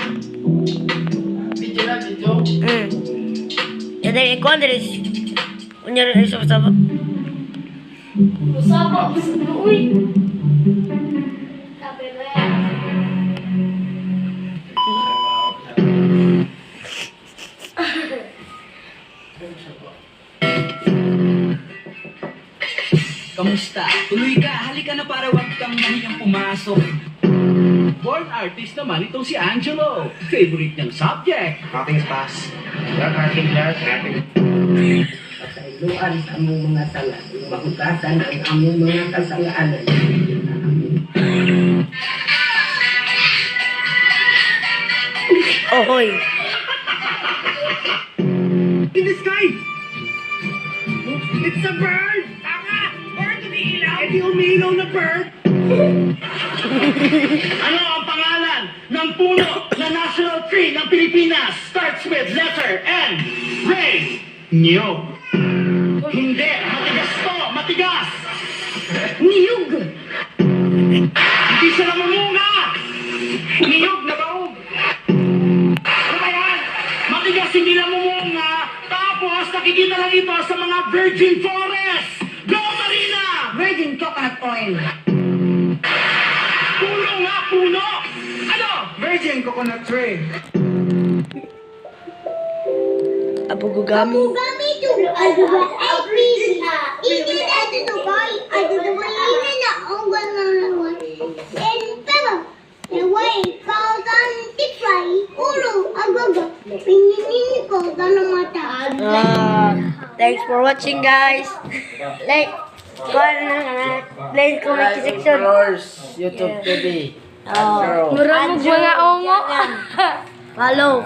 Video na, video. Ya dari ikuan dari punya siapa? Usapa, uy. Sabi ko yan. Kamusta? Tuloy ka, halika na para wag kang mahiyang pumasok. Born artist naman itong si Angelo. Favorite niyang subject. Ating pass. Yan ating class, ating... Pasailuan sa among mga sala, mahutasan ang among mga kasalanan. Oh hoy. In the sky! It's a bird! Tama! Bird umiilaw! Eh di umiilaw na bird! Ano ang pangalan ng puno na national tree ng Pilipinas? Starts with letter N. Rain. Niyog. Hindi. Matigas to. Matigas. Niyog. Hindi siya namumunga. Niyog na baog. Ano ba yan? Matigas hindi namumunga. Tapos nakikita lang ito sa mga virgin forest. Go Marina! Virgin coconut oil. Puno nga, puno! Ano? Virgin coconut tree. Abugugami. Gami to. Ano ba? Every ini ada to buy. Ada to buy ini na ang naman. And pero, why? Kautan tipay. Ulo agaga. Pininin ko na mata. Thanks for watching, guys. Like, like, comment section. YouTube TV. Oh, Mura mo mga ongo. Follow.